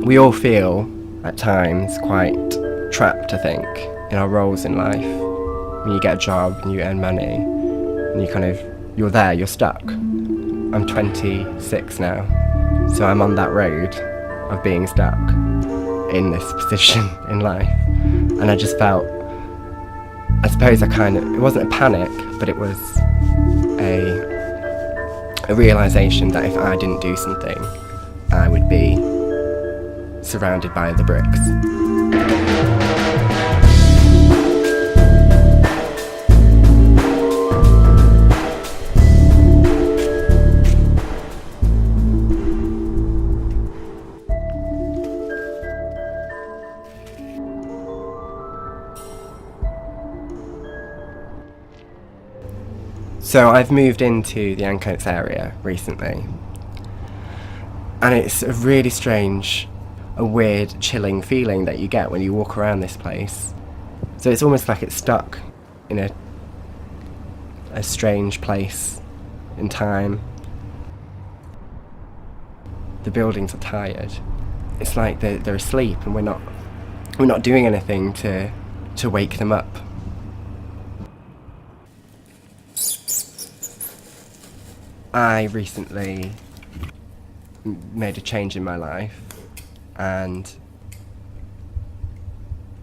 We all feel, at times, quite trapped, I think, in our roles in life. When you get a job and you earn money, and you're there, you're stuck. I'm 26 now, so I'm on that road of being stuck in this position in life. And I just felt, I suppose it wasn't a panic, but it was a realisation that if I didn't do something, I would be surrounded by the bricks. So I've moved into the Ancoats area recently, and it's a really strange, a weird, chilling feeling that you get when you walk around this place. So it's almost like it's stuck in a strange place in time. The buildings are tired. It's like they're asleep, and we're not doing anything to wake them up. I recently made a change in my life, and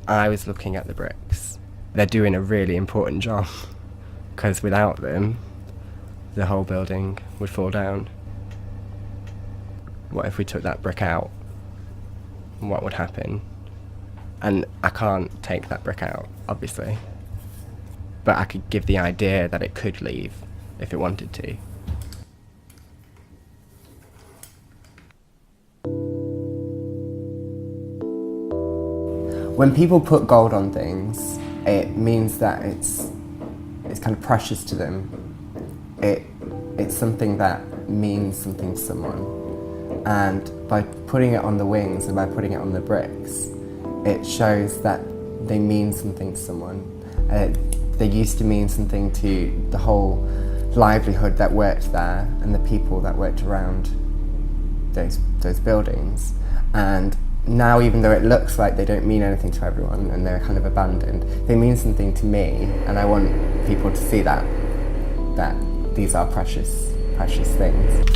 I was looking at the bricks. They're doing a really important job, because without them, the whole building would fall down. What if we took that brick out? What would happen? And I can't take that brick out, obviously, but I could give the idea that it could leave if it wanted to. When people put gold on things, it means that it's kind of precious to them. It's something that means something to someone. And by putting it on the wings and by putting it on the bricks, it shows that they mean something to someone. They used to mean something to the whole livelihood that worked there and the people that worked around those buildings. And now, even though it looks like they don't mean anything to everyone and they're kind of abandoned, they mean something to me, and I want people to see that these are precious things.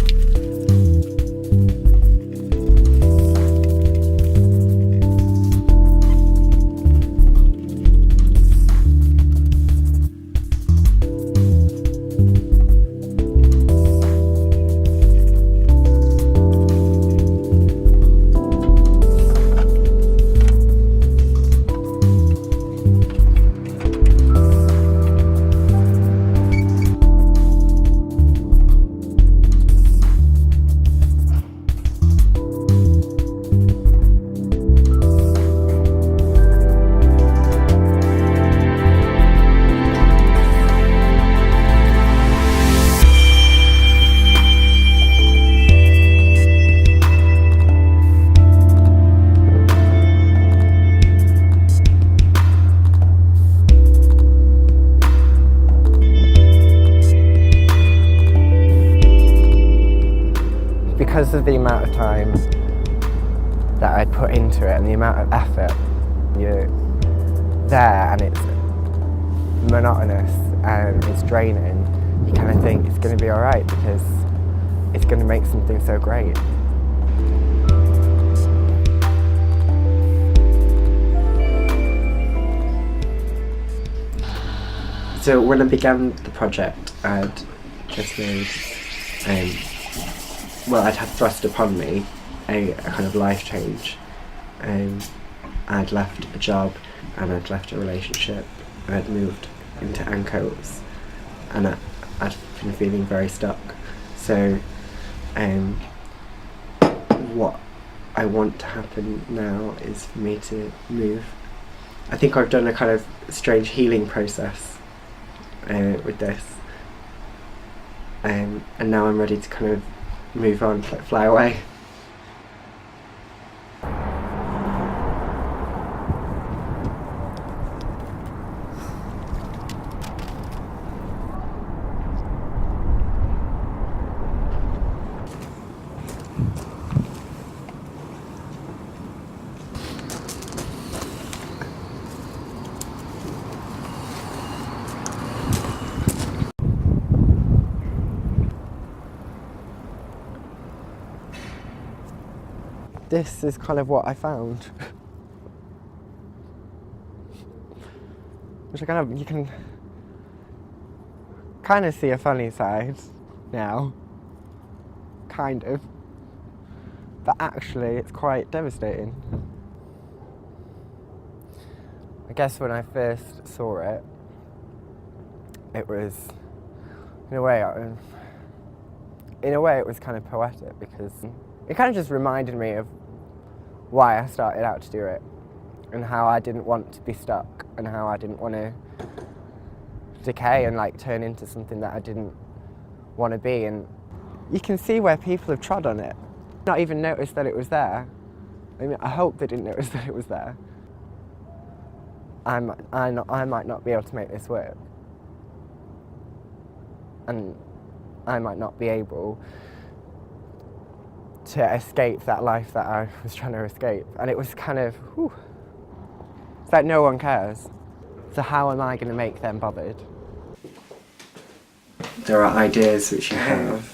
Because of the amount of time that I put into it and the amount of effort, you're there and it's monotonous and it's draining, you kind of think it's going to be alright because it's going to make something so great. So when I began the project, I'd just made I'd had thrust upon me a kind of life change. I'd left a job and I'd left a relationship. I'd moved into Ancoats and I'd been feeling very stuck. So what I want to happen now is for me to move. I think I've done a kind of strange healing process with this, and now I'm ready to kind of move on, like fly away. this is kind of what I found. Which you can kind of see a funny side now. Kind of. But actually it's quite devastating. I guess when I first saw it, it was, in a way it was kind of poetic, because it kind of just reminded me of why I started out to do it, and how I didn't want to be stuck, and how I didn't want to decay and like turn into something that I didn't want to be. And you can see where people have trod on it, not even noticed that it was there. I mean, I hope they didn't notice that it was there. I might not be able to make this work, and I might not be able to escape that life that I was trying to escape. And it was kind of, whew. It's like no one cares. So how am I going to make them bothered? There are ideas which you have,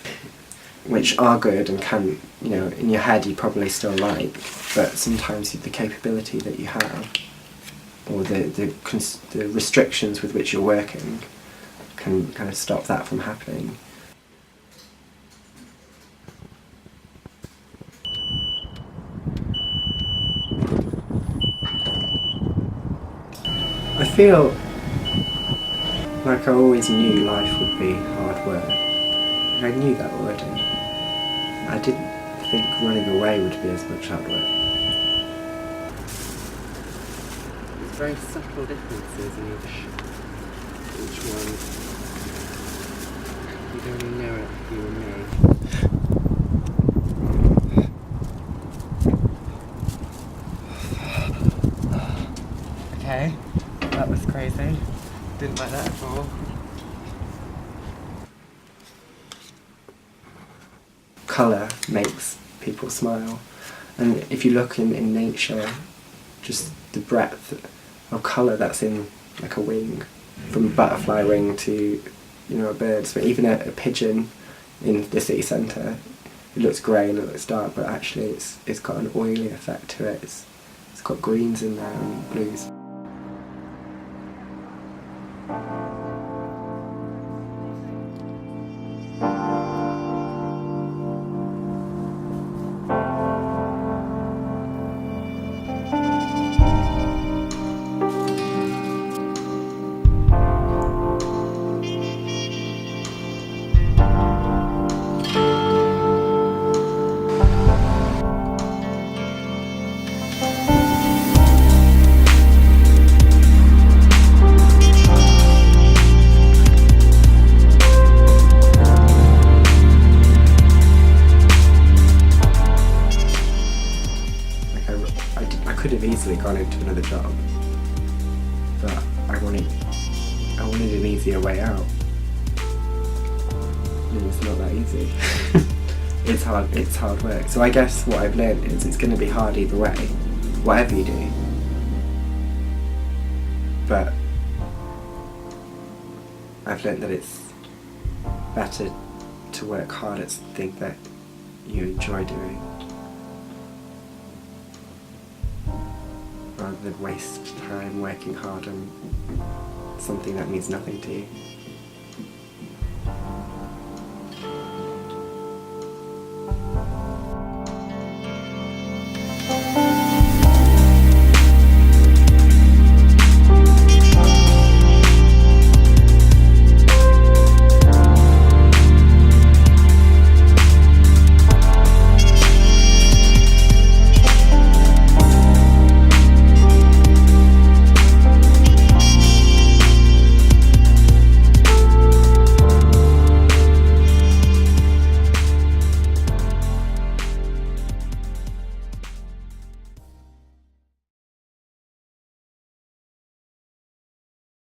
which are good and can, in your head you probably still like, but sometimes the capability that you have, or the restrictions with which you're working, can kind of stop that from happening. I feel like I always knew life would be hard work. I knew that already. I didn't think running away would be as much hard work. There's very subtle differences in each one. You'd only know it if you were me. Okay, that was crazy. Didn't like that at all. Colour makes people smile, and if you look in nature, just the breadth of colour that's in like a wing, from a butterfly wing to a bird's, but even a pigeon in the city centre, it looks grey and it looks dark, but actually it's got an oily effect to it. It's got greens in there and blues. I could have easily gone into another job, but I wanted an easier way out. It's not that easy. It's hard work. So I guess what I've learned is it's going to be hard either way, whatever you do. But I've learned that it's better to work hard at something that you enjoy doing, rather than waste time working hard on something that means nothing to you.